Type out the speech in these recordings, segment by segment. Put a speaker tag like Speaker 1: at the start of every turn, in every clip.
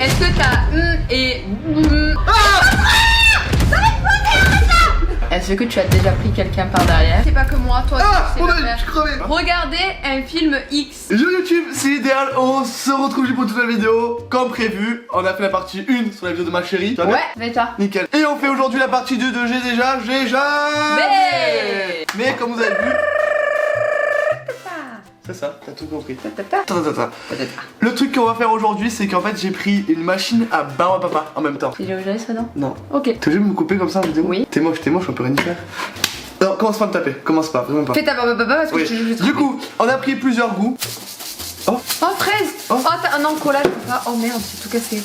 Speaker 1: Est-ce que t'as et Est-ce que tu as déjà pris quelqu'un par derrière? C'est pas que moi, toi.
Speaker 2: Mon œil, je suis crevé.
Speaker 1: Regardez un film X.
Speaker 2: Yo YouTube, c'est idéal, on se retrouve pour toute la vidéo. Comme prévu, on a fait la partie 1 sur la vidéo de ma chérie.
Speaker 1: Ouais, mais toi.
Speaker 2: Nickel. Et on fait aujourd'hui la partie 2 de J'ai jamais. Mais comme vous avez vu, c'est ça, t'as tout compris. Le truc qu'on va faire aujourd'hui, c'est qu'en fait j'ai pris une machine à bain à papa en même temps.
Speaker 1: C'est aujourd'hui ça, non?
Speaker 2: Non.
Speaker 1: Ok.
Speaker 2: T'es obligé de me couper comme ça en vidéo?
Speaker 1: Oui.
Speaker 2: T'es moche, on peut rien y faire. Non, commence pas à me taper, commence pas, vraiment pas.
Speaker 1: Fais ta papa parce que
Speaker 2: Oui. Du coup, on a pris plusieurs goûts.
Speaker 1: Oh, fraise. Oh, non, cola, je peux pas. Oh merde, c'est tout cassé.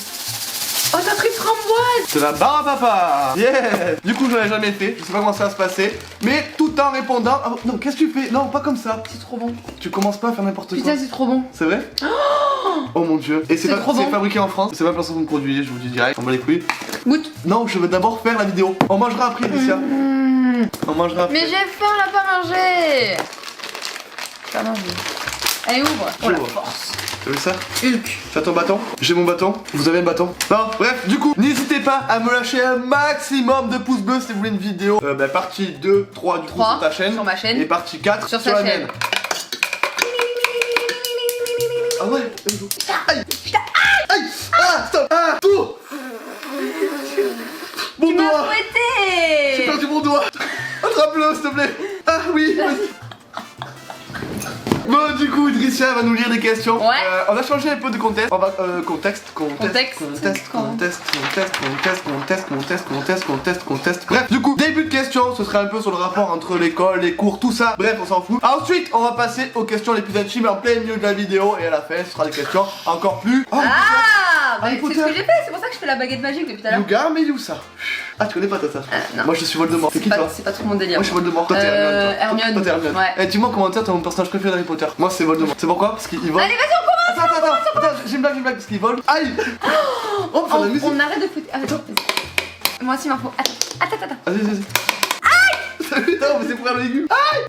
Speaker 1: Oh, t'as pris framboise.
Speaker 2: C'est la barre à papa. Yeah. Du coup, je l'ai jamais fait, je sais pas comment ça va se passer. Mais tout en répondant. Oh, non, qu'est-ce que tu fais? Non, pas comme ça.
Speaker 1: C'est trop bon.
Speaker 2: Tu commences pas à faire n'importe quoi.
Speaker 1: Putain, c'est trop bon.
Speaker 2: C'est vrai? Oh mon dieu. Et c'est
Speaker 1: trop bon.
Speaker 2: fabriqué en France. C'est pas personne de produit, je vous dis direct. On va les couilles.
Speaker 1: Goûte.
Speaker 2: Non, je veux d'abord faire la vidéo. On mangera après, Alicia. On mangera après.
Speaker 1: Mais j'ai faim, on l'a pas mangé. Pas mangé. Allez, ouvre. Oh la force.
Speaker 2: T'as vu ça?
Speaker 1: Hulk.
Speaker 2: Tu as ton bâton? J'ai mon bâton. Vous avez un bâton? Non, bref, du coup, n'hésitez pas à me lâcher un maximum de pouces bleus si vous voulez une vidéo. Partie 2, 3 du coup sur ta chaîne.
Speaker 1: Sur ma chaîne.
Speaker 2: Et partie 4
Speaker 1: sur
Speaker 2: la
Speaker 1: sa chaîne.
Speaker 2: mienne. Ah ouais. Aïe. Aïe. Ah, stop. Ah, tout. Mon
Speaker 1: Tu m'as
Speaker 2: doigt.
Speaker 1: fouetté.
Speaker 2: J'ai perdu mon doigt. Attrape-le, s'il te plaît. Ah oui, vas-y. Bon, du coup, Idrissia va nous lire des questions.
Speaker 1: Ouais.
Speaker 2: On a changé un peu de contexte. On va contexte. Bref, du coup, début de questions, ce sera un peu sur le rapport entre l'école, les cours, tout ça. Bref, on s'en fout. Ensuite, on va passer aux questions les plus intimes en plein milieu de la vidéo. Et à la fin, ce sera des questions encore plus. Oh,
Speaker 1: Bah, c'est ce que j'ai fait, c'est pour ça que je fais la baguette magique depuis tout à l'heure.
Speaker 2: Youga, mais Youssa. Ah, tu connais pas toi ça?
Speaker 1: Non.
Speaker 2: Moi je suis Voldemort. C'est qui toi?
Speaker 1: C'est pas trop mon délire.
Speaker 2: Moi je suis Voldemort. Toi t'es
Speaker 1: Hermione.
Speaker 2: Toi t'es Hermione.
Speaker 1: Ouais.
Speaker 2: Et dis-moi en commentaire ton personnage préféré d'Harry Potter. Moi c'est Voldemort. C'est pourquoi? Parce qu'il vole.
Speaker 1: Allez, vas-y, on commence.
Speaker 2: Attends, j'ai une blague parce qu'il vole. Aïe. Oh, faut la musique.
Speaker 1: On arrête de foutre. Attends, vas-y. Moi aussi, il m'en faut. Attends.
Speaker 2: Vas-y. Aïe. Putain, mais c'est pour un légume. Aïe.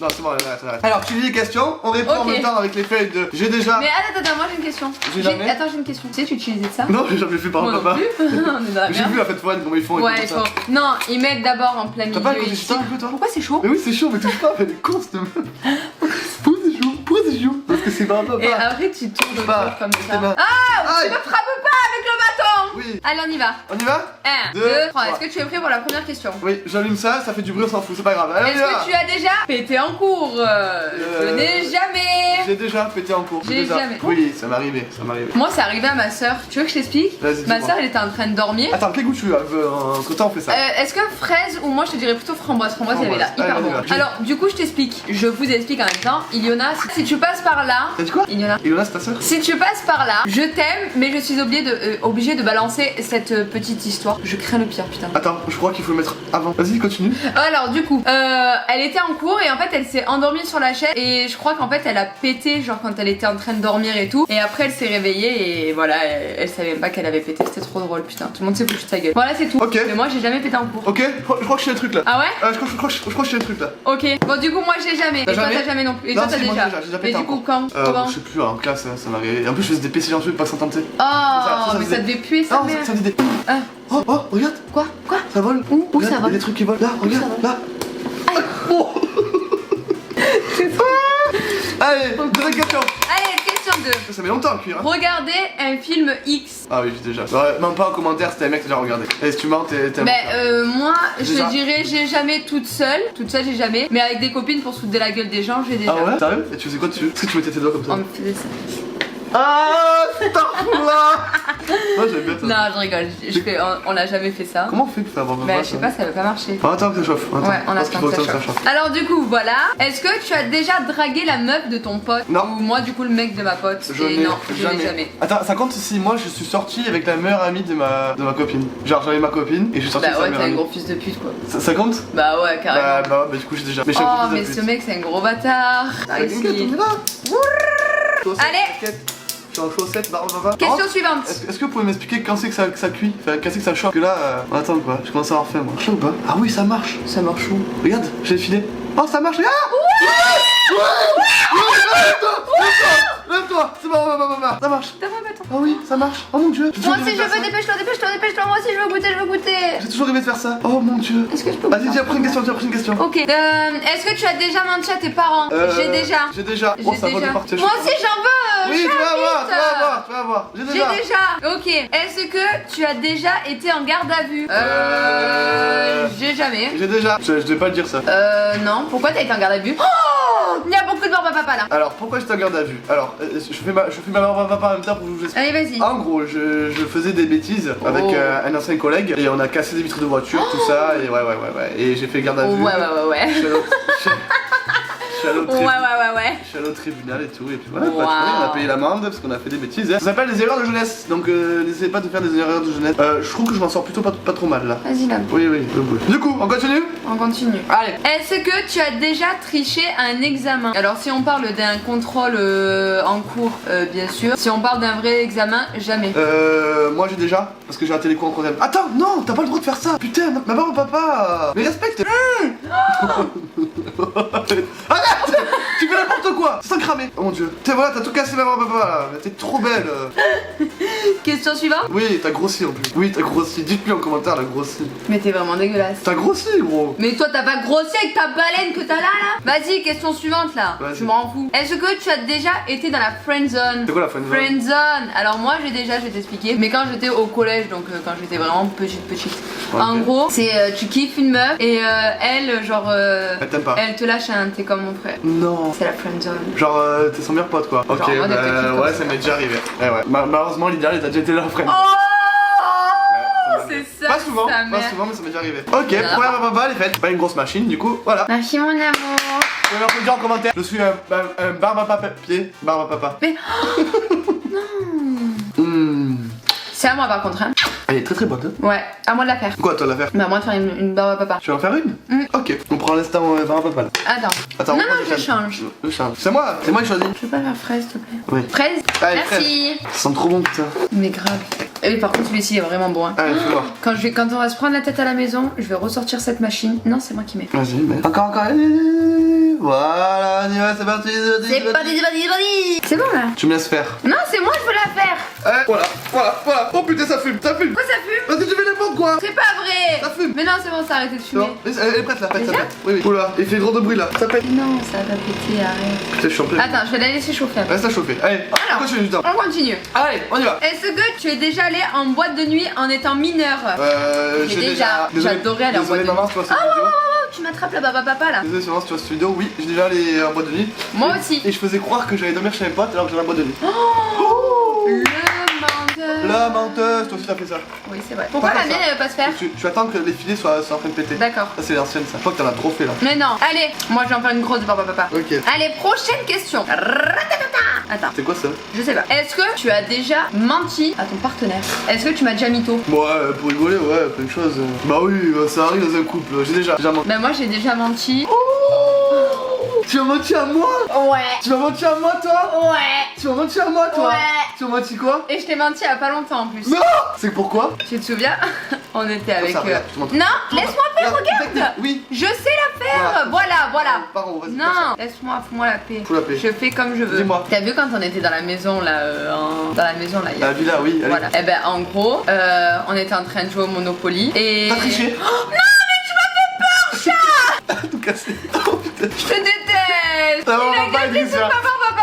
Speaker 2: Non, c'est bon, arrête. Alors, tu lis les questions, on répond en même temps avec les feuilles de. J'ai déjà.
Speaker 1: Mais attends, moi j'ai une question. Attends, j'ai une question. Tu sais, tu utilisais ça?
Speaker 2: Non, j'ai jamais fait par papa.
Speaker 1: On est dans la
Speaker 2: J'ai vu à fait Foine comment ils font.
Speaker 1: Ouais, ils font. Non, ils mettent d'abord en plein milieu.
Speaker 2: T'as pas écouté ça un peu toi?
Speaker 1: Pourquoi c'est chaud?
Speaker 2: Mais oui, c'est chaud, mais touche pas, elle est con cette meuf. Pourquoi c'est chaud? Parce que c'est par papa.
Speaker 1: Et après, tu tournes le
Speaker 2: Pas.
Speaker 1: truc comme ça.
Speaker 2: Pas.
Speaker 1: Ah, tu me frappes pas avec le bâton!
Speaker 2: Oui.
Speaker 1: Allez, on y va.
Speaker 2: On y va?
Speaker 1: 1, 2, 3. Est-ce que tu es prêt pour la première question?
Speaker 2: Oui, j'allume ça fait du bruit, on s'en fout, c'est pas grave. Allez,
Speaker 1: Est-ce que tu as déjà pété en cours? Je n'ai jamais.
Speaker 2: J'ai déjà pété en cours.
Speaker 1: J'ai jamais.
Speaker 2: Oui, ça m'est arrivé.
Speaker 1: Moi, c'est arrivé à ma soeur. Tu veux que je t'explique?
Speaker 2: Vas-y,
Speaker 1: Ma
Speaker 2: dis-moi.
Speaker 1: soeur, elle était en train de dormir.
Speaker 2: Attends, quel goût tu veux? Entre temps, on fait ça.
Speaker 1: Est-ce que fraise ou moi je te dirais plutôt framboise? Framboise, elle avait là, hyper
Speaker 2: Allez,
Speaker 1: bon.
Speaker 2: on y va.
Speaker 1: Alors, du coup, je t'explique. Je vous explique en même temps. Iliona, si tu passes par là.
Speaker 2: T'as dit quoi?
Speaker 1: Iliona.
Speaker 2: Ilona, c'est ta soeur?
Speaker 1: Si tu passes par là, je t'aime, mais je suis obligée de balancer cette petite histoire. Je crains le pire, putain.
Speaker 2: Attends, je crois qu'il faut le mettre avant. Vas-y, continue.
Speaker 1: Alors, du coup, elle était en cours et en fait, elle s'est endormie sur la chaise. Et je crois qu'en fait, elle a pété, genre quand elle était en train de dormir et tout. Et après, elle s'est réveillée et voilà, elle savait même pas qu'elle avait pété. C'était trop drôle, putain. Tout le monde s'est foutu de sa gueule. Voilà, c'est tout.
Speaker 2: Ok.
Speaker 1: Mais moi, j'ai jamais pété en cours.
Speaker 2: Ok, je crois que je sais un truc là.
Speaker 1: Ah ouais?
Speaker 2: Je crois que je sais un truc là.
Speaker 1: Ok. Bon, du coup, moi, j'ai jamais.
Speaker 2: T'as
Speaker 1: Et toi,
Speaker 2: jamais
Speaker 1: t'as jamais non plus. Et
Speaker 2: Non,
Speaker 1: toi, t'as
Speaker 2: si, moi,
Speaker 1: déjà.
Speaker 2: j'ai déjà
Speaker 1: Mais
Speaker 2: pété
Speaker 1: du coup,
Speaker 2: encore.
Speaker 1: quand? Comment?
Speaker 2: Je sais plus, en classe, ça m'arrivait. En plus, je faisais des PC silencieux pas sans tenter.
Speaker 1: Oh,
Speaker 2: ça
Speaker 1: mais
Speaker 2: faisait-
Speaker 1: ça devait puer ça,
Speaker 2: Non,
Speaker 1: merde.
Speaker 2: ça faisait des.
Speaker 1: Ah.
Speaker 2: Oh, regarde,
Speaker 1: Quoi?
Speaker 2: ça vole.
Speaker 1: Où
Speaker 2: Regarde,
Speaker 1: ça
Speaker 2: y a
Speaker 1: vole?
Speaker 2: des trucs qui volent. Là, regarde,
Speaker 1: ça vole?
Speaker 2: là. Oh. Allez, deuxième question.
Speaker 1: Allez, question 2.
Speaker 2: Ça met longtemps à cuire. Hein.
Speaker 1: Regardez un film X.
Speaker 2: Ah oui, j'ai déjà. Ouais, même pas en commentaire, c'était un mec qui a déjà regardé. Et si tu mens, t'es un.
Speaker 1: Moi, je
Speaker 2: Déjà.
Speaker 1: te dirais, j'ai jamais toute seule, j'ai jamais. Mais avec des copines pour se foutre de la gueule des gens, j'ai déjà.
Speaker 2: Ah ouais? Sérieux? Et tu faisais quoi dessus? Est-ce que tu mettais tes doigts comme ça?
Speaker 1: On me faisait ça.
Speaker 2: Ah, c'est un fou là. Moi j'aime bien ça.
Speaker 1: Non, je rigole. On a jamais fait ça.
Speaker 2: Comment on fait pour faire avoir
Speaker 1: Bah, je sais pas, ça veut pas marcher.
Speaker 2: Attends que ça chauffe. Attends.
Speaker 1: Ouais, on
Speaker 2: Parce
Speaker 1: attend
Speaker 2: qu'il faut
Speaker 1: que ça
Speaker 2: que
Speaker 1: chauffe. Alors du coup, voilà. Est-ce que tu as déjà dragué la meuf de ton pote?
Speaker 2: Non.
Speaker 1: Ou moi, du coup, le mec de ma pote?
Speaker 2: Je
Speaker 1: Et
Speaker 2: n'ai
Speaker 1: non, je l'ai jamais.
Speaker 2: Attends, ça compte si moi je suis sorti avec la meilleure amie de ma copine. Genre j'avais ma copine et je suis sorti
Speaker 1: Bah
Speaker 2: avec
Speaker 1: ouais,
Speaker 2: sa
Speaker 1: t'es un
Speaker 2: meilleure
Speaker 1: gros fils de pute quoi.
Speaker 2: amie. Ça compte?
Speaker 1: Bah ouais, carrément.
Speaker 2: Bah du coup j'ai déjà. Mais je suis
Speaker 1: Oh,
Speaker 2: un peu
Speaker 1: mais
Speaker 2: plus
Speaker 1: ce
Speaker 2: de
Speaker 1: mec, c'est un gros bâtard.
Speaker 2: pute.
Speaker 1: Ah, ici.
Speaker 2: T'inquiète, on est là.
Speaker 1: Allez.
Speaker 2: T'inquiète. Je suis en chaussettes, bah on va.
Speaker 1: Question suivante.
Speaker 2: Est-ce que vous pouvez m'expliquer quand c'est que ça cuit? Enfin, quand c'est que ça chauffe? Parce que là, attends quoi, je commence à avoir faim moi. Chaud ou pas? Ah oui, ça marche.
Speaker 1: Ça marche où?
Speaker 2: Regarde, j'ai filé. Oh, ça marche, regarde! lève-toi. C'est bon, ça marche.
Speaker 1: T'as pas bâton.
Speaker 2: Ah oui, ça marche. Oh mon dieu.
Speaker 1: Moi aussi je veux, dépêche-toi. Moi aussi je veux goûter.
Speaker 2: J'ai toujours rêvé de faire ça. Oh mon dieu.
Speaker 1: Est-ce que je peux
Speaker 2: Vas-y, dis après une question,
Speaker 1: Ok. Est-ce que tu as déjà menti à tes parents? J'ai déjà.
Speaker 2: J'ai déjà. Oh, ça va partir.
Speaker 1: Moi aussi j'en veux.
Speaker 2: Oui, tu vas voir. J'ai déjà.
Speaker 1: Ok. Est-ce que tu as déjà été en garde à vue? J'ai jamais.
Speaker 2: J'ai déjà. Je vais pas le dire ça.
Speaker 1: Non. Pourquoi t'as été en garde à vue? Oh, il y a beaucoup de barbe à papa là.
Speaker 2: Alors, pourquoi j'étais en garde à vue? Alors, je fais ma barbe à papa en même temps pour vous expliquer.
Speaker 1: Allez, vas-y.
Speaker 2: En gros, je faisais des bêtises avec un ancien collègue et on a cassé des vitres de voiture, tout ça, et ouais. Et j'ai fait garde à vue.
Speaker 1: Ouais.
Speaker 2: Je suis allé au tribunal et tout, et puis voilà,
Speaker 1: Wow.
Speaker 2: on a payé l'amende parce qu'on a fait des bêtises. Ça s'appelle des erreurs de jeunesse, donc n'essayez pas de faire des erreurs de jeunesse. Je trouve que je m'en sors plutôt pas trop mal là.
Speaker 1: Vas-y là.
Speaker 2: Oui. Du coup, on continue?
Speaker 1: On continue.
Speaker 2: Allez.
Speaker 1: Est-ce que tu as déjà triché à un examen? Alors si on parle d'un contrôle en cours, bien sûr. Si on parle d'un vrai examen, jamais.
Speaker 2: Moi j'ai déjà, parce que j'ai raté les cours en troisième. Attends, non, t'as pas le droit de faire ça. Putain, ma barbe papa. Mais respecte. Arrête. Tu fais n'importe quoi, sans cramer. Oh mon dieu. Voilà, t'as tout cassé ma barbe papa là. T'es trop belle.
Speaker 1: Question suivante.
Speaker 2: Oui, t'as grossi en plus. Oui, t'as grossi. Dites-lui en commentaire, la grossi.
Speaker 1: Mais t'es vraiment dégueulasse.
Speaker 2: T'as grossi, gros.
Speaker 1: Mais toi t'as pas grossi avec ta baleine que t'as là. Vas-y, question suivante là. Je m'en fous. Est-ce que tu as déjà été dans la friend zone?
Speaker 2: C'est quoi la friend zone?
Speaker 1: Friend zone. Alors moi je vais t'expliquer. Mais quand j'étais au collège, donc quand j'étais vraiment petite.
Speaker 2: Okay.
Speaker 1: En gros, c'est tu kiffes une meuf et elle genre
Speaker 2: Elle t'aime pas.
Speaker 1: elle te lâche t'es comme mon frère.
Speaker 2: Non.
Speaker 1: C'est la friend zone.
Speaker 2: Genre t'es son meilleur pote quoi. Ok,
Speaker 1: moi,
Speaker 2: ouais, ça m'est déjà arrivé. Ouais. Malheureusement, l'idéal, t'as déjà été là, friend.
Speaker 1: Oh, c'est ça.
Speaker 2: Pas souvent, mais ça m'est déjà arrivé. Ok, première papa, elle est faite. Pas une grosse machine, du coup, voilà.
Speaker 1: Merci mon amour.
Speaker 2: Vous pouvez me dire en commentaire. Je suis un barbe à papa. Pied, barbe à papa.
Speaker 1: Mais non. C'est à moi par contre hein.
Speaker 2: Elle est très bonne. Hein.
Speaker 1: Ouais, à moi de la faire.
Speaker 2: Quoi, toi, de la faire?
Speaker 1: Bah à moi de faire une barbe à papa.
Speaker 2: Tu vas en faire une? Ok, on prend l'instant barbe à papa là. Attends,
Speaker 1: non, je change.
Speaker 2: Je change. C'est moi qui choisis.
Speaker 1: Je peux pas faire fraise s'il te plaît?
Speaker 2: Oui.
Speaker 1: Fraise.
Speaker 2: Allez,
Speaker 1: merci.
Speaker 2: Ça sent trop bon putain.
Speaker 1: Mais grave. Et par contre celui-ci est vraiment bon hein.
Speaker 2: Allez, fais voir.
Speaker 1: Quand on va se prendre la tête à la maison, je vais ressortir cette machine. Non, c'est moi qui mets.
Speaker 2: Vas-y, mets. Encore. Voilà, on y va, c'est parti.
Speaker 1: C'est parti. C'est bon là.
Speaker 2: Tu me laisses faire.
Speaker 1: Non, c'est moi, je veux la faire.
Speaker 2: Voilà. Oh putain, ça fume.
Speaker 1: Pourquoi ça fume?
Speaker 2: Parce que tu fais n'importe quoi.
Speaker 1: C'est pas vrai.
Speaker 2: Ça fume.
Speaker 1: Mais non, c'est bon, ça a arrêté de fumer.
Speaker 2: Non, elle est prête là,
Speaker 1: Déjà
Speaker 2: ça pète. Oui. Oula, il fait trop de bruit là. Ça pète.
Speaker 1: Non, ça va péter, arrête.
Speaker 2: Putain, je suis en plein.
Speaker 1: Attends, je vais la laisser chauffer.
Speaker 2: Reste à chauffer. Allez, on continue du temps.
Speaker 1: On continue.
Speaker 2: Allez, on y va.
Speaker 1: Est-ce que tu es déjà allé en boîte de nuit en étant mineur?
Speaker 2: J'ai
Speaker 1: déjà. J'adorais aller en boîte de nuit.
Speaker 2: Maman, si tu vois cette vidéo.
Speaker 1: Tu m'attrapes la baba papa là.
Speaker 2: Désolé, si tu vois cette vidéo, oui, j'ai déjà allé en boîte de nuit.
Speaker 1: Moi aussi.
Speaker 2: Et je faisais croire que j'allais dormir chez mes potes alors que j'allais en boîte de nuit.
Speaker 1: Le menteur.
Speaker 2: La menteuse, toi aussi t'as fait ça.
Speaker 1: Oui, c'est vrai. Pourquoi la mienne elle veut pas se faire?
Speaker 2: Tu attends que les filets soient en train de péter.
Speaker 1: D'accord.
Speaker 2: Ça c'est l'ancienne ça. Je crois que t'en as trop fait là.
Speaker 1: Mais non. Allez, moi je vais en faire une grosse de papa papa.
Speaker 2: Ok.
Speaker 1: Allez, prochaine question. Attends.
Speaker 2: C'est quoi ça?
Speaker 1: Je sais pas. Est-ce que tu as déjà menti à ton partenaire? Est-ce que tu m'as déjà mytho?
Speaker 2: Ouais, pour rigoler, ouais, plein de choses. Bah oui, ça arrive dans un couple. J'ai déjà menti.
Speaker 1: Bah moi j'ai déjà menti.
Speaker 2: Tu m'as menti à moi?
Speaker 1: Ouais.
Speaker 2: Tu m'as menti à moi toi?
Speaker 1: Ouais.
Speaker 2: Tu m'as menti à moi toi?
Speaker 1: Ouais.
Speaker 2: Tu m'as menti quoi?
Speaker 1: Et je t'ai menti il y a pas longtemps en plus.
Speaker 2: Non. C'est pourquoi?
Speaker 1: Tu te souviens? On était avec...
Speaker 2: ça, regarde, je te montre.
Speaker 1: Non, laisse-moi faire, regarde.
Speaker 2: Oui.
Speaker 1: Je sais la faire. Voilà.
Speaker 2: Pardon, vas-y.
Speaker 1: Non, laisse-moi, fous-moi la paix.
Speaker 2: Fous la paix.
Speaker 1: Je fais comme je veux.
Speaker 2: Dis-moi.
Speaker 1: T'as vu quand on était dans la maison là, dans la maison là, il y a...
Speaker 2: La villa, oui. Allez.
Speaker 1: Voilà. Et ben en gros, on était en train de jouer au Monopoly et...
Speaker 2: T'as triché?
Speaker 1: Oh, non mais tu m'as fait peur, chat.
Speaker 2: Tout cassé. Oh putain.
Speaker 1: Je te déteste.
Speaker 2: La maman
Speaker 1: Il a gâché son papa.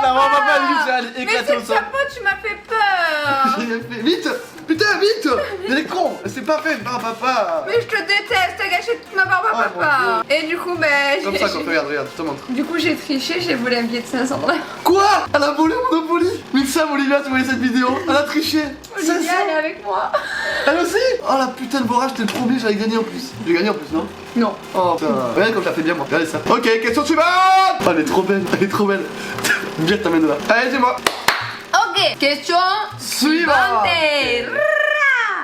Speaker 2: La maman papa, lui, elle est
Speaker 1: Mais
Speaker 2: éclatée
Speaker 1: c'est
Speaker 2: au
Speaker 1: de
Speaker 2: sol.
Speaker 1: sa faute, tu m'as fait peur.
Speaker 2: J'ai rien fait. Vite. Putain, vite. Elle est con. C'est pas fait par papa.
Speaker 1: Mais je te déteste, t'as gâché toute ma barbe à
Speaker 2: Oh,
Speaker 1: papa. Et du coup, ben...
Speaker 2: Comme ça, quand regarde, je te montre.
Speaker 1: Du coup, j'ai triché, j'ai volé un billet de 500 $.
Speaker 2: Quoi? Elle a volé Monopoly? Mais Sam, Olivia, tu voyais cette vidéo? Elle a triché.
Speaker 1: Olivia,
Speaker 2: 500.
Speaker 1: elle est avec moi.
Speaker 2: Elle aussi? Oh la putain de borage, j'étais le premier, j'avais gagné en plus. J'ai gagné en plus, non?
Speaker 1: Non.
Speaker 2: Oh putain. Regarde comme je la fais bien, moi. Regardez ça. Ok, question suivante. Oh, elle est trop belle, Bien, t'amènes là. Allez, dis-moi.
Speaker 1: Ok, question
Speaker 2: Suivante.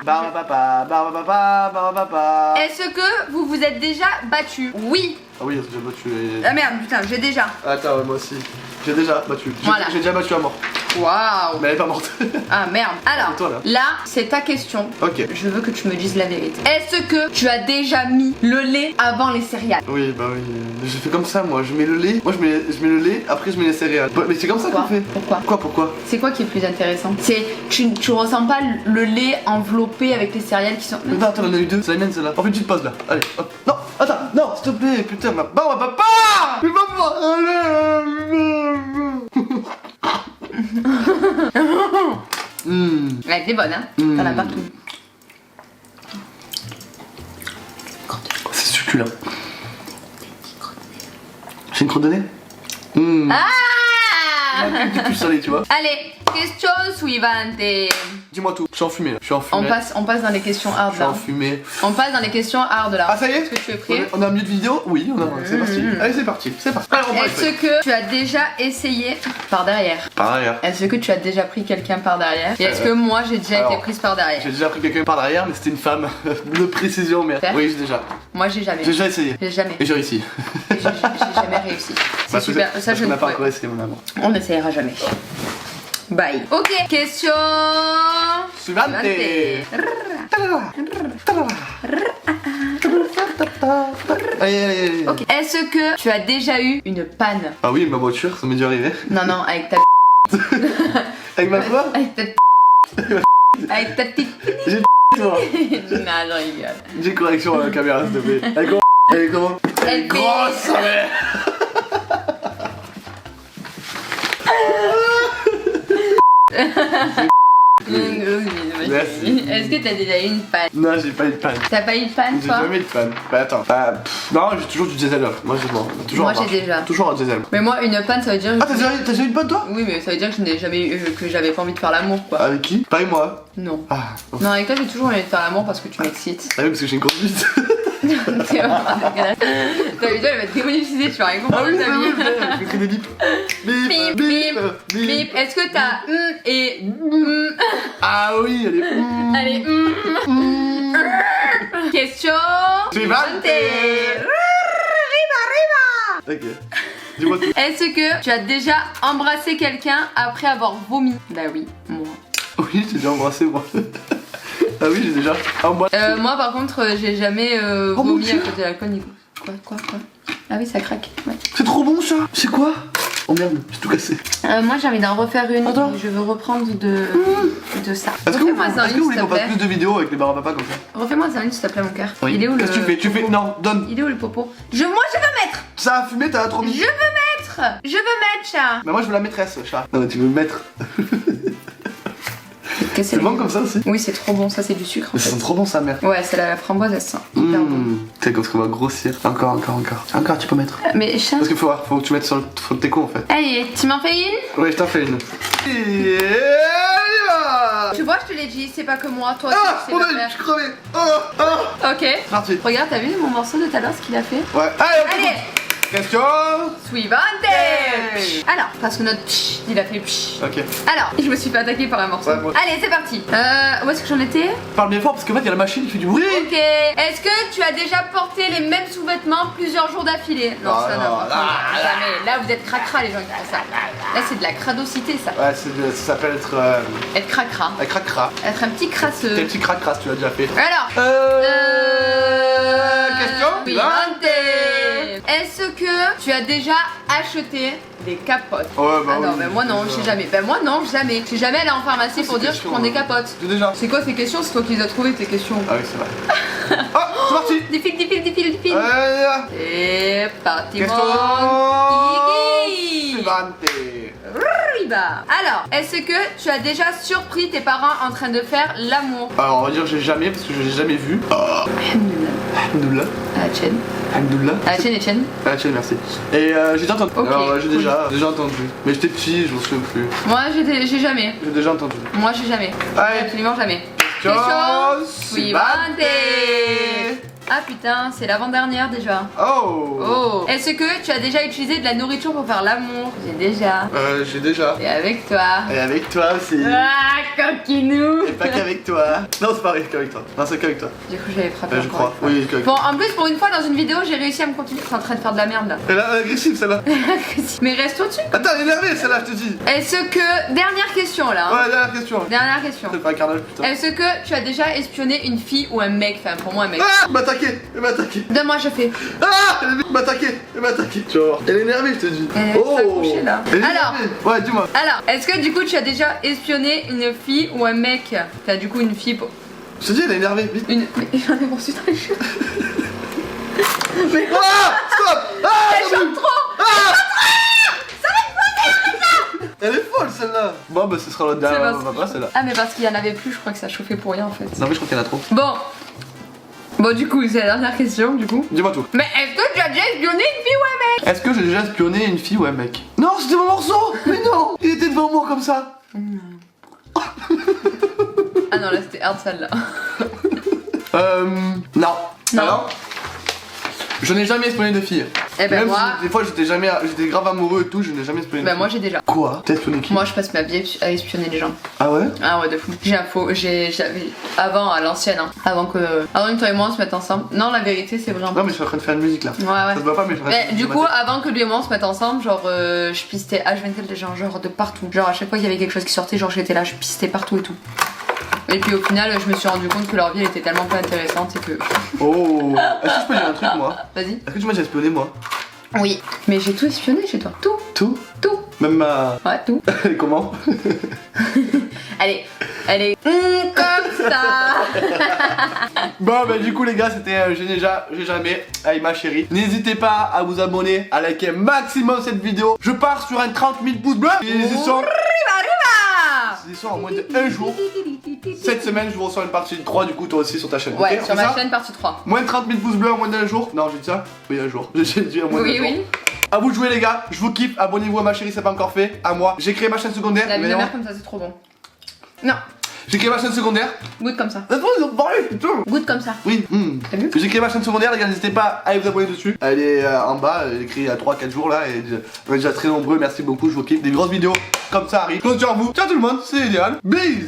Speaker 2: Barbe papa.
Speaker 1: Est-ce que vous vous êtes déjà battu? Oui.
Speaker 2: Ah oui, j'ai déjà battu.
Speaker 1: Ah merde, putain, j'ai déjà.
Speaker 2: Attends, ouais, moi aussi. J'ai déjà battu.
Speaker 1: Voilà.
Speaker 2: J'ai déjà battu à mort.
Speaker 1: Waouh.
Speaker 2: Mais elle est pas morte.
Speaker 1: Ah merde. Alors,
Speaker 2: C'est toi,
Speaker 1: là, c'est ta question.
Speaker 2: Ok.
Speaker 1: Je veux que tu me dises la vérité. Est-ce que tu as déjà mis le lait avant les céréales?
Speaker 2: Oui, bah oui. Je fais comme ça, moi. Je mets le lait. Moi, je mets le lait, après, je mets les céréales. Mais c'est comme ça qu'on fait.
Speaker 1: Pourquoi?
Speaker 2: Pourquoi?
Speaker 1: C'est quoi qui est plus intéressant? C'est tu ressens pas le lait enveloppé avec les céréales qui sont.
Speaker 2: Non, attends, on en a eu deux. C'est la mienne, celle-là. En fait, tu te poses là. Allez, hop. Non, attends, non, s'il te plaît, putain, ma. Bah, on va pas. Je vais pas.
Speaker 1: Elle était bonne, hein? T'en as partout.
Speaker 2: C'est succulent. J'ai une crotte de nez.
Speaker 1: Ah!
Speaker 2: Du plus salé, tu vois.
Speaker 1: Allez, question suivante.
Speaker 2: Dis-moi tout. Je suis enfumé là. Je suis enfumé.
Speaker 1: On passe dans les questions hard
Speaker 2: Je suis
Speaker 1: là.
Speaker 2: enfumé.
Speaker 1: On passe dans les questions hard là.
Speaker 2: Ah, ça y est?
Speaker 1: Est-ce que tu es prêt?
Speaker 2: On a un minute de vidéo? Oui, on a. C'est parti. Allez, c'est parti. C'est parti. Alors,
Speaker 1: Est-ce que tu as déjà essayé par derrière?
Speaker 2: Par derrière.
Speaker 1: Est-ce que tu as déjà pris quelqu'un par derrière? Et est-ce que moi j'ai déjà été prise par derrière?
Speaker 2: J'ai déjà pris quelqu'un par derrière, mais c'était une femme. De précision, mais.
Speaker 1: Faire?
Speaker 2: Oui, j'ai déjà.
Speaker 1: Moi j'ai jamais.
Speaker 2: J'ai déjà essayé.
Speaker 1: J'ai jamais.
Speaker 2: Et j'ai réussi.
Speaker 1: J'ai jamais réussi. C'est super. Ça je
Speaker 2: On
Speaker 1: ne
Speaker 2: n'a pas
Speaker 1: pourrais
Speaker 2: encore essayé, mon amour.
Speaker 1: On n'essayera jamais. Bye. Ok, question
Speaker 2: Suivante. Allez.
Speaker 1: Ok. Est-ce que tu as déjà eu une panne?
Speaker 2: Ah oui, ma voiture, ça m'est déjà arrivé.
Speaker 1: Non, non, avec ta
Speaker 2: Avec ma quoi?
Speaker 1: avec ta avec ta petite.
Speaker 2: J'ai toi.
Speaker 1: Non, je rigole.
Speaker 2: J'ai correction à la caméra, s'il te plaît. Elle est comment? Elle est grosse, ouais. Merci.
Speaker 1: Est-ce que t'as déjà eu une panne?
Speaker 2: Non, j'ai pas eu de panne.
Speaker 1: T'as pas eu de panne
Speaker 2: J'ai
Speaker 1: toi?
Speaker 2: jamais eu de panne. Bah attends. Non, j'ai toujours du diesel. Moi, j'ai toujours.
Speaker 1: Moi, j'ai déjà.
Speaker 2: Toujours un diesel.
Speaker 1: Mais moi une panne ça veut dire.
Speaker 2: Ah, t'as déjà eu une panne toi?
Speaker 1: Oui mais ça veut dire que je n'ai jamais eu que j'avais pas envie de faire l'amour quoi.
Speaker 2: Avec qui? Pareil moi.
Speaker 1: Non.
Speaker 2: Ah.
Speaker 1: Non avec toi j'ai toujours envie de faire l'amour parce que tu m'excites.
Speaker 2: Ah oui, parce que j'ai une grosse bite.
Speaker 1: T'es vraiment dégueulasse. T'as vu toi elle va te démonétiser, tu vas rien comprendre de ta vie.
Speaker 2: Je fais des bips.
Speaker 1: Bip bip bip. Est-ce que t'as et
Speaker 2: Ah oui, elle est.
Speaker 1: Allez question
Speaker 2: Suivante. Ok. Dis-moi tout.
Speaker 1: Est-ce que tu as déjà embrassé quelqu'un après avoir vomi? Bah oui, moi.
Speaker 2: Oui, j'ai déjà embrassé moi. Ah oui, j'ai déjà embrassé.
Speaker 1: Moi par contre j'ai jamais
Speaker 2: mon
Speaker 1: vomi à
Speaker 2: Dieu.
Speaker 1: côté de l'alcool ni quoi. Ah oui ça craque. Ouais.
Speaker 2: C'est trop bon ça. C'est quoi? Oh merde, j'ai tout cassé.
Speaker 1: Moi j'ai envie d'en refaire une.
Speaker 2: Attends.
Speaker 1: Je veux reprendre de ça.
Speaker 2: Est-ce que vous
Speaker 1: Refais-moi ça,
Speaker 2: est-ce que vous voulez
Speaker 1: s'il
Speaker 2: qu'on
Speaker 1: te
Speaker 2: fasse
Speaker 1: plaît.
Speaker 2: plus de vidéos avec les barres à papa comme ça?
Speaker 1: Refais-moi ça une s'il te plaît mon cœur.
Speaker 2: Oui.
Speaker 1: Il est où le.
Speaker 2: Qu'est-ce que tu fais? Non, donne.
Speaker 1: Il est où le popo? Moi je veux mettre.
Speaker 2: Ça a fumé, t'as trop mis.
Speaker 1: Je veux mettre chat.
Speaker 2: Mais moi je veux la maîtresse, chat. Non, mais tu veux mettre. C'est bon comme ça aussi?
Speaker 1: Oui c'est trop bon, ça c'est du sucre en
Speaker 2: Mais ça
Speaker 1: fait.
Speaker 2: sent trop bon sa mère.
Speaker 1: Ouais c'est la framboise, elle sent hyper bon.
Speaker 2: Tu sais quand on va grossir. Encore, tu peux mettre.
Speaker 1: Mais chat.
Speaker 2: Parce qu'il faut que tu mettes sur le teco en fait.
Speaker 1: Allez, tu m'en fais une?
Speaker 2: Ouais, je t'en fais une. Et on y va.
Speaker 1: Tu vois, je te l'ai dit, c'est pas que moi, toi
Speaker 2: Ah,
Speaker 1: tu sais
Speaker 2: mon
Speaker 1: le
Speaker 2: œil,
Speaker 1: faire.
Speaker 2: je suis crevé. Ah.
Speaker 1: Ok.
Speaker 2: Parti.
Speaker 1: Regarde, t'as vu mon morceau de tout à l'heure, ce qu'il a fait?
Speaker 2: Ouais. Allez,
Speaker 1: Allez,
Speaker 2: question.
Speaker 1: suivante.
Speaker 2: Hey.
Speaker 1: Alors, parce que notre psh, il a fait psh.
Speaker 2: Ok.
Speaker 1: Alors, je me suis fait attaquer par un morceau.
Speaker 2: Ouais, moi.
Speaker 1: Allez, c'est parti. Où est-ce que j'en étais?
Speaker 2: Parle bien fort parce qu'en fait il y a la machine qui fait du bruit.
Speaker 1: Ok. Est-ce que tu as déjà porté les mêmes sous-vêtements plusieurs jours d'affilée? Non,
Speaker 2: Ah,
Speaker 1: ça
Speaker 2: non,
Speaker 1: non.
Speaker 2: là,
Speaker 1: Jamais. Là, vous êtes cracra les gens qui font ça. Là, c'est de la cradocité, ça.
Speaker 2: Ouais, ça s'appelle être.
Speaker 1: Être cracra.
Speaker 2: Un crac-crac.
Speaker 1: Être un petit crasseux.
Speaker 2: T'es un petit crac-crac, tu l'as déjà fait.
Speaker 1: Alors.
Speaker 2: Question
Speaker 1: Suivante. Est-ce que tu as déjà acheté des capotes?
Speaker 2: Ouais, bah
Speaker 1: Ah non,
Speaker 2: oui,
Speaker 1: mais moi non, je sais jamais. Ben moi non, jamais. Je suis jamais allée en pharmacie pour
Speaker 2: c'est
Speaker 1: dire je
Speaker 2: question,
Speaker 1: prends des
Speaker 2: hein.
Speaker 1: capotes.
Speaker 2: J'ai déjà.
Speaker 1: C'est quoi ces questions? C'est toi qui les as trouvées tes questions.
Speaker 2: Ah oui, c'est vrai. Ah, c'est parti.
Speaker 1: Des fils. Et parti
Speaker 2: Question
Speaker 1: Kiki.
Speaker 2: suivante.
Speaker 1: Riba. Alors, est-ce que tu as déjà surpris tes parents en train de faire l'amour?
Speaker 2: Alors, on va dire que j'ai jamais parce que je l'ai jamais vu. Alhamdoulilah.
Speaker 1: À la chaîne.
Speaker 2: Alhamdoulilah.
Speaker 1: À la chaîne, Etienne.
Speaker 2: Ah, tiens, merci. Et j'ai déjà entendu.
Speaker 1: Ok,
Speaker 2: Alors, j'ai
Speaker 1: cool.
Speaker 2: déjà entendu. Mais j'étais petit, je m'en souviens plus.
Speaker 1: Moi, j'ai jamais.
Speaker 2: J'ai déjà entendu.
Speaker 1: Moi, j'ai jamais.
Speaker 2: Allez.
Speaker 1: Absolument jamais.
Speaker 2: Question
Speaker 1: Suivante. Ah putain, c'est l'avant-dernière déjà.
Speaker 2: Oh.
Speaker 1: Oh. Est-ce que tu as déjà utilisé de la nourriture pour faire l'amour? J'ai déjà.
Speaker 2: J'ai déjà.
Speaker 1: Et avec toi.
Speaker 2: Et avec toi aussi.
Speaker 1: Ah, coquinou.
Speaker 2: Et pas qu'avec toi. Non, c'est pas qu'avec toi. Non, c'est qu'avec toi.
Speaker 1: Du coup, j'avais frappé.
Speaker 2: Je
Speaker 1: encore
Speaker 2: crois.
Speaker 1: une fois.
Speaker 2: Oui, qu'avec
Speaker 1: Bon, en plus, pour une fois, dans une vidéo, j'ai réussi à me continuer. Je suis en train de faire de la merde là.
Speaker 2: Elle est agressive celle-là.
Speaker 1: Mais reste au-dessus.
Speaker 2: Attends, elle est énervée celle-là, je te dis.
Speaker 1: Est-ce que. Dernière question là. Hein.
Speaker 2: Ouais, dernière question.
Speaker 1: Dernière question.
Speaker 2: C'est pas un carnage, putain.
Speaker 1: Est-ce que tu as déjà espionné une fille ou un mec? Enfin, pour moi, un mec.
Speaker 2: Ah, elle m'a attaqué. Elle m'a attaqué.
Speaker 1: Donne-moi, je fais.
Speaker 2: Ah, elle m'a attaqué. Elle m'a attaqué. Tu vas voir. Elle est énervée, je te dis.
Speaker 1: Elle est accrochée, là.
Speaker 2: Elle est
Speaker 1: Alors.
Speaker 2: énervée. Ouais, dis-moi.
Speaker 1: Alors, est-ce que du coup, tu as déjà espionné une fille ou un mec? T'as du coup une fille pour.
Speaker 2: Je te dis, elle est énervée. Vite.
Speaker 1: Une. Mais j'en ai reçu très chaud. Mais.
Speaker 2: Ah, stop. Ah,
Speaker 1: Elle chante trop.
Speaker 2: elle est folle celle-là. Bon, bah, ce sera la dernière.
Speaker 1: C'est
Speaker 2: On va pas celle-là.
Speaker 1: Ah, mais parce qu'il y en avait plus, je crois que ça chauffait pour rien en fait.
Speaker 2: Non, mais je crois qu'il y en a trop.
Speaker 1: Bon. Bon, du coup, c'est la dernière question, du coup.
Speaker 2: Dis-moi tout.
Speaker 1: Mais est-ce que tu as déjà espionné une fille ou un mec?
Speaker 2: Est-ce que j'ai déjà espionné une fille ou un mec? Non, c'était mon morceau. Mais non, il était devant moi comme ça.
Speaker 1: Ah non, là c'était hard celle-là.
Speaker 2: Non.
Speaker 1: Non.
Speaker 2: Alors, je n'ai jamais espionné de fille.
Speaker 1: Eh ben
Speaker 2: Même
Speaker 1: moi.
Speaker 2: si des fois j'étais grave amoureux et tout, je n'ai jamais espionné de
Speaker 1: Ben
Speaker 2: fille.
Speaker 1: moi j'ai déjà.
Speaker 2: Quoi? T'as espionné qui?
Speaker 1: Moi je passe ma vie à espionner les gens.
Speaker 2: Ah ouais?
Speaker 1: Ah ouais, de fou. J'avais. Avant, à l'ancienne, hein. Avant que toi et moi on se mette ensemble. Non, la vérité c'est vrai.
Speaker 2: Non, mais je suis en train de faire une musique là.
Speaker 1: Ouais,
Speaker 2: Ça
Speaker 1: ouais.
Speaker 2: se voit pas, mais je suis en train de
Speaker 1: Mais
Speaker 2: faire
Speaker 1: du
Speaker 2: une
Speaker 1: coup,
Speaker 2: musique.
Speaker 1: avant que lui et moi on se mette ensemble, genre je pistais H24 les gens, genre de partout. Genre à chaque fois qu'il y avait quelque chose qui sortait, genre j'étais là, je pistais partout et tout. Et puis au final, je me suis rendu compte que leur vie elle était tellement pas intéressante et que.
Speaker 2: Oh! Est-ce que je peux dire un truc moi?
Speaker 1: Vas-y.
Speaker 2: Est-ce que tu m'as déjà espionné moi?
Speaker 1: Oui. Mais j'ai tout espionné chez toi. Tout.
Speaker 2: Tout?
Speaker 1: Tout.
Speaker 2: Même ma.
Speaker 1: Ouais, tout.
Speaker 2: Comment?
Speaker 1: Allez. Allez. Comme ça.
Speaker 2: Bon bah du coup les gars c'était j'ai jamais avec ma chérie. N'hésitez pas à vous abonner, à liker maximum cette vidéo. Je pars sur un 30 000 pouces bleus. Et les histoires en moins de 1 jour. Cette semaine je vous reçois une partie 3 du coup toi aussi sur ta chaîne.
Speaker 1: Ouais,
Speaker 2: ok,
Speaker 1: sur
Speaker 2: on fait
Speaker 1: ma
Speaker 2: ça
Speaker 1: chaîne partie 3.
Speaker 2: Moins de 30 000 pouces bleus en moins d'un jour. Non j'ai dit ça? Oui un jour. J'ai dit en moins d'un
Speaker 1: Oui,
Speaker 2: jour.
Speaker 1: oui.
Speaker 2: À vous de jouer les gars, je vous kiffe, abonnez-vous à ma chérie, c'est pas encore fait, à moi. J'ai créé ma chaîne secondaire.
Speaker 1: La vie de
Speaker 2: mais
Speaker 1: mère
Speaker 2: non.
Speaker 1: comme ça, c'est trop bon. Non.
Speaker 2: J'ai créé ma chaîne secondaire.
Speaker 1: Goûte comme ça.
Speaker 2: Attends, ils ont parlé, putain.
Speaker 1: Goûte comme ça.
Speaker 2: Oui,
Speaker 1: T'as vu?
Speaker 2: J'ai créé ma chaîne secondaire, les gars, n'hésitez pas à vous abonner dessus. Elle est en bas, elle est écrite il y a 3-4 jours là, et on est déjà très nombreux, merci beaucoup, je vous kiffe. Des grosses vidéos comme ça arrivent. Bonne soirée à vous, ciao tout le monde, c'est idéal. Bisous.